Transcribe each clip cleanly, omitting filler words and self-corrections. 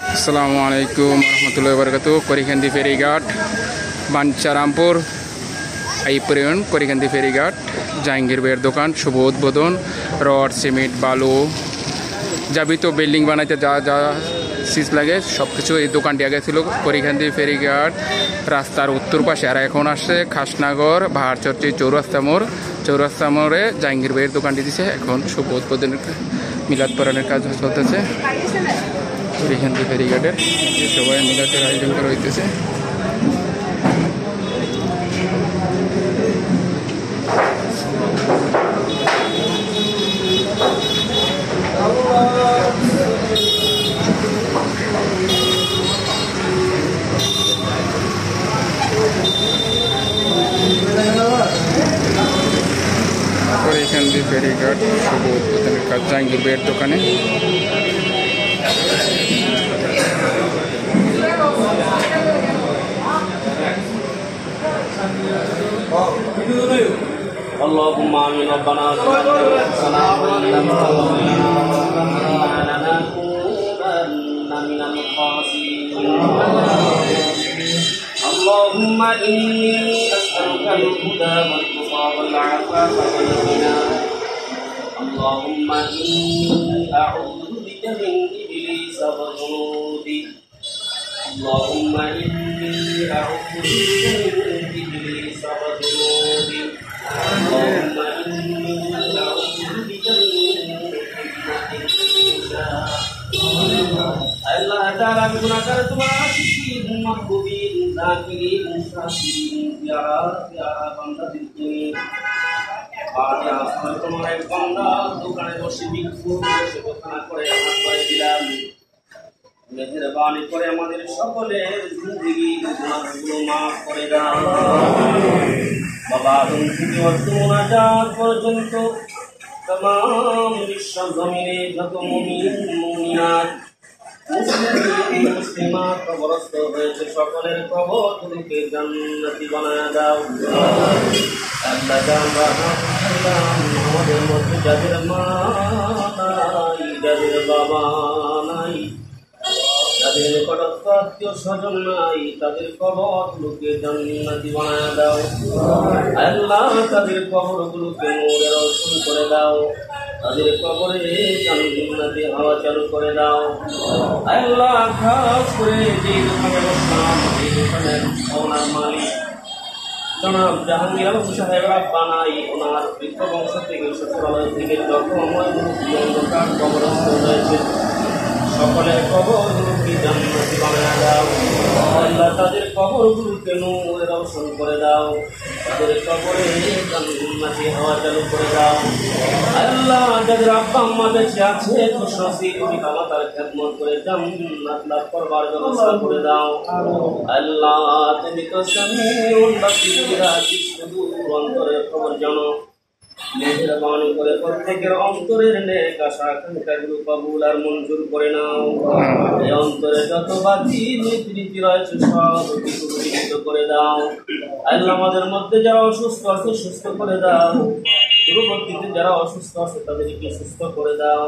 আসসালামু আলাইকুম রহমতুল্লাহি ওয়া বারাকাতুহু। করিখান্দি ফেরিঘাট, বাঞ্ছারামপুর আইপ্রিয়ন করিখান্দি ফেরিঘাট, জাহাঙ্গীর ভাইয়ের দোকান, শুভ উদ্বোধন। রড, সিমেন্ট, বালু, যাবতীয় বিল্ডিং বানাইতে যা যা চিজ লাগে সব কিছু এই দোকানটি আগে ছিল করিখান্দি ফেরিঘাট রাস্তার উত্তর পাশে। আর এখন আসছে খাসনগর বাহারচরটি চৌরাস্তা মোড়ে জাহাঙ্গীর ভাইয়ের দোকানটি দিছে। এখন শুভ উদ্বোধনের মিলাদ পড়ানোর কাজ চলতেছে করিখান্দি ফেরিঘাটের। সবাই মিলাদের আয়োজন করা হইতেছে। করিখান্দি ফেরিঘাট শুভ উদ্বোধনের কাজ জাহাঙ্গীর ভাইয়ের দোকানে। اللهم آمين ربنا ظلمنا وإن لم تغفر لنا وترحمنا لنكونن من الخاسرين. اللهم إني أسألك الهدى والتقى والعفاف والغنى. اللهم إني أعوذ بك من إبليس وجنوده. اللهم إني أعوذ بك من إبليس وجنوده. اللهم إني أعوذ بك الله تعالى بگناہگار تمہارا عاشقین محبوبین ذاکرین شاکرین پیارا بندہ دل کے আজ আসলে তোমার এক বান্দা দোকানে বসে বিক্ষোভ বসে দোকানা করে আমার করে দিলাম। মেহেরবানি করে আমাদের সকলের জিন্দেগি গুনাহগুলো মাফ করে দাও বাবা। আদম থেকে মোনাজাত পর্যন্ত तमाम বিশ্ব জমিনে যত মুমিন মুমিনাত মুসলিমাত কবরস্থ হয়েছে সকলের কবরগুলোকে জান্নাতি বানায় দাও আল্লাহ। আমাদের মধ্যে যাদের মা নাই, যাদের বাবা নাই, যাদের নিকটস্থ আত্মীয় স্বজন নাই, তাদের কবরগুলোকে জান্নাতি বানায় দাও আল্লাহ। তাদের কবরগুলোকে নূরে রোশন করে দাও, তাদের কবরে জান্নাতি হাওয়া চালু করে দাও আল্লাহ। খাস করে যে দোকানে বসলাম, এই দোকানের ওনার মালিক জনাব জাহাঙ্গীর আলম সাহেব রাব্বানাই, ওনার বৃদ্ধ বংশ থেকে শ্বশুরালয় থেকে যত অন্ধকার কবরস্থ হয়েছে সকলের কবরগুলোকে জান্নাতি বানায় দাও আল্লাহ। তাদের কবরগুলোকে নূরে রোশন করে দাও, তাদের কবরে জান্নাতি হাওয়া চালু করে দাও আল্লাহ। যাদের আব্বা আম্মা বেঁচে আছে খুশনসিব পিতামাতার খেদমত করে জান্নাত লাভ করবার ব্যবস্থা করে দাও আল্লাহ। তুমি তো সামিউন বাসীর, সুদূর অন্তরের খবর জানো। মেহেরবানি করে প্রত্যেকের অন্তরের নেক আশা আকাঙ্ক্ষাগুলো কবুল আর মঞ্জুর করে নাও। এই অন্তরে যত বাতিল নীতি রয়েছে সব কিছু দূরীভূত করে দাও আল্লাহ। আমাদের মধ্যে যারা অসুস্থ আছে সুস্থ করে দাও, দূরবর্তীতে যারা অসুস্থ আছে তাদেরকে সুস্থ করে দাও।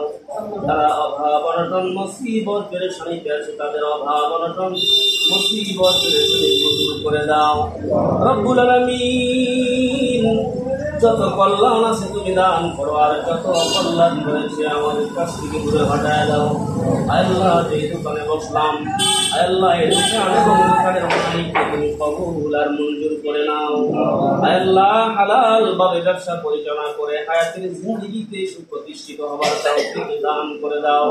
যারা অভাব অনটন মুসিবত পেরেশানিতে আছে তাদের অভাব অনটন মুসিবত পেরেশানি দূর করে দাও রব্বুল আলামিন। যত কল্যাণ আছে তুমি দান করো, আর যত অকল্যাণ রয়েছে আমাদের কাছ থেকে দূরে হটায় দাও আল্লাহ। যে দোকানে বসলাম আল্লাহ, এর দোকানের মালিককে তুমি কবুল আর মঞ্জুর করে নাও আল্লাহ। হালাল ভাবে ব্যবসা পরিচালনা করে হায়াতের জিন্দেগিতে সুপ্রতিষ্ঠিত হবার তৌফিক দান করে দাও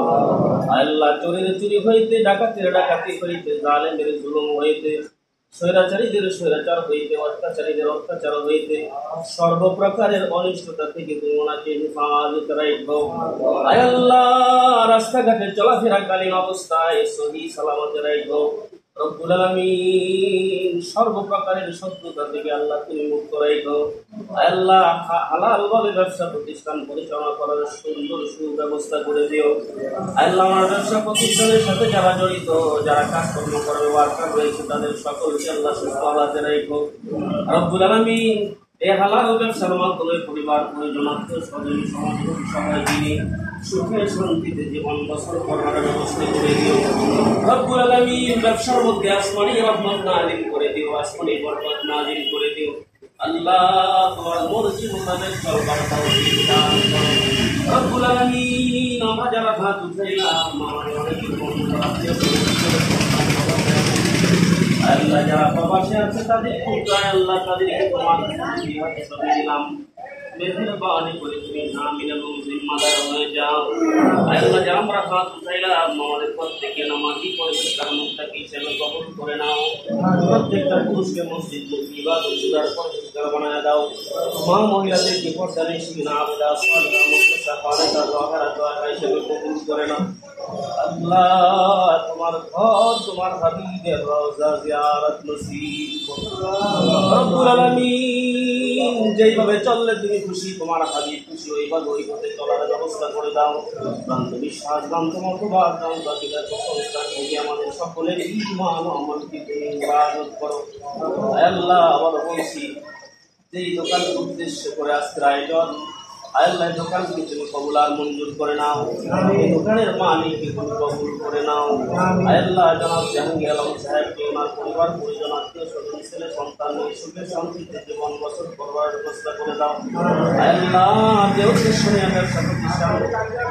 আল্লাহ। চোরের চুরি হইতে, ডাকাতের ডাকাতি হইতে, জালেমের জুলুম হইতে, স্বৈরাচারীদের স্বৈরাচার হইতে, অত্যাচারীদের অত্যাচার হইতে, সর্বপ্রকারের অনিষ্টতা থেকে তুমি ওনাকে হেফাজত রাখো আল্লাহ। রাস্তাঘাটে চলাফেরাকালীন অবস্থায় সহি সালামত রাখো রব্বুল আলামিন। সর্বপ্রকারের শত্রুতা থেকে আল্লাহ তুমি মুক্ত রাখো আল্লাহ। হালাল ভাবে ব্যবসা প্রতিষ্ঠান পরিচালনা করার সুন্দর সুব্যবস্থা করে দিও আল্লাহ। আমার ব্যবসা প্রতিষ্ঠানের সাথে যারা জড়িত, যারা কাজকর্ম করবে ওয়ার্কার রয়েছে, তাদের সকলকে আল্লাহ সুস্থ হালাতে রাখো রব্বুল আলামিন। এই হালাল ব্যবসার মাধ্যমে পরিবার পরিজন আত্মীয় স্বজন সমাজ সবাই দিনে সুখে শান্তিতে জীবন বছর করার ব্যবস্থা করে দিও রব্বুল আলামিন। ব্যবসার মধ্যে আসমানি রহমত নাযিল করে দিও, আসমানি বরকত নাযিল করে দিও আল্লাহ। তোমার মর্জি মোতাবেক চলবার তৌফিক দান করো রব্বুল আলামিন। আমরা যারা হাত উঠাইলাম আমাদের অনেক বন্ধু আত্মীয় আল্লাহ যারা প্রবাসে আছে তাদের আল্লাহ তাদেরকে তোমার হাতে সঁপে দিলাম। মেহেরবানি করে তুমি আমিন এবং জিম্মাদার হয়ে যাও আল্লাহ। যা আমরা হাত উঠাইলাম আমাদের প্রত্যেকে নামাজি পরিষ্কার মুক্তাকি হিসেবে কবুল করে নাও। প্রত্যেকটা পুরুষকে মসজিদ ইবাদত সুদার পরিষ্কার বানায় দাও। মা মহিলাদেরকে পর্দারে শিনা আবেদা সালাম মুক্তা ফারেদা জওহরা দোয়া হিসেবে কবুল করে নাও আল্লাহ। তোমার ঘর তোমার হাবিবের রওজা জিয়ারত নসিব করো রব্বুল আলামিন। যেইভাবে চললে তুমি খুশি, তোমার হাবিব খুশি, ওইভাবে ওই পথে চলার ব্যবস্থা করে দাও। ভ্রান্ত বিশ্বাস ভ্রান্ত মতবাদ ভ্রান্ত আকিদার কুসংস্কার থেকে আমাদের সকলের ঈমান ও আমলকে তুমি ইবাদত করো আল্লাহ। আবার বলছি যেই দোকানের উদ্দেশ্য করে আজকের আয়োজন আল্লাহ দোকানকে তুমি কবুল আর মঞ্জুর করে নাও। এই দোকানের মালিককে তুমি কবুল করে নাও আল্লাহ। জনাব জাহাঙ্গীর আলম সাহেবকে ওনার পরিবার পরিজন আত্মীয় স্বজন ছেলে সন্তান সুখে শান্তিতে জীবন বছর করবার ব্যবস্থা করে দাও আল্লাহ। যে উদ্দেশ্য নিয়ে ব্যবসা প্রতিষ্ঠান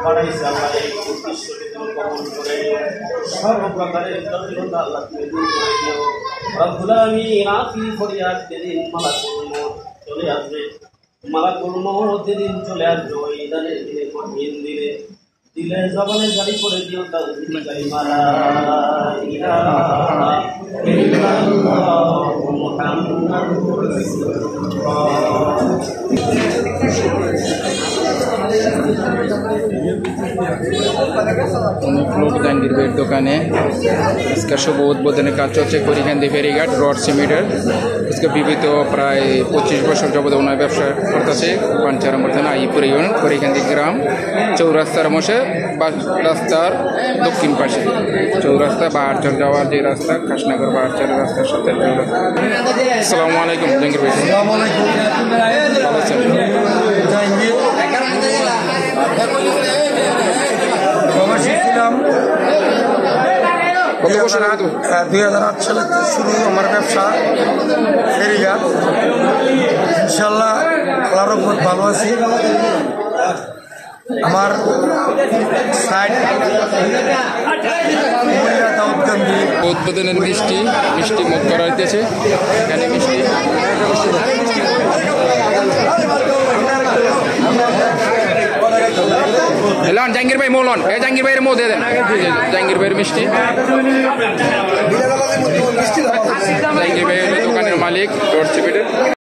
বাড়াইছে আল্লাহ এই উদ্দেশ্যকে তুমি কবুল করে নিও। সর্বপ্রকারের জটিলতা আল্লাহ তুমি দূর করে দিও রব্বুল আলামিন। আখির ফরিয়াদ যেদিন মালাকুল মউত চলে আসবে, মালাকুল মউত যেদিন চলে আসবে ওই দিনের দিনে কঠিন দিনে দিলে জবানে জারি করে দিও তাওহীদ কালিমা লা ইলাহা ইল্লাল্লাহ মুহাম্মাদুর জাহাঙ্গীর ভাইয়ের দোকানে আজকে শুভ উদ্বোধনের কাজ চলছে করিকান্দি ফেরিঘাট রড সিমেন্টের। আজকে বিবিধ প্রায় 25 বছর যাবত ওনার ব্যবসা করতেছে পাঞ্চারামপুর থানা আইপুর ইউনিয়ন করিকান্দি গ্রাম চৌরাস্তার মশে রাস্তার দক্ষিণ পাশে চৌরাস্তা বাহারচর যাওয়ার যে রাস্তা খাসনগর বাহারচর রাস্তার সাথে। আসসালামু আলাইকুম জাহাঙ্গীর ভাই। ভালো আছেন? প্রবাসী ছিলাম কত বছর আগে? 2008 সালে শুরু আমার ব্যবসা ফেরিঘাট। ইনশাল্লাহ আল্লাহর রহমত ভালো আছি। আমার সাইড উদ্বোধনের মিষ্টি মুখ করা হইতেছে এখানে মিষ্টি এলান জাহাঙ্গীর ভাই মৌলন জাহাঙ্গীর ভাইয়ের মৌ দিয়ে দেন। জাহাঙ্গীর ভাইয়ের মিষ্টি, জাহাঙ্গীর ভাইয়ের দোকানের মালিক রড সিমেন্টের।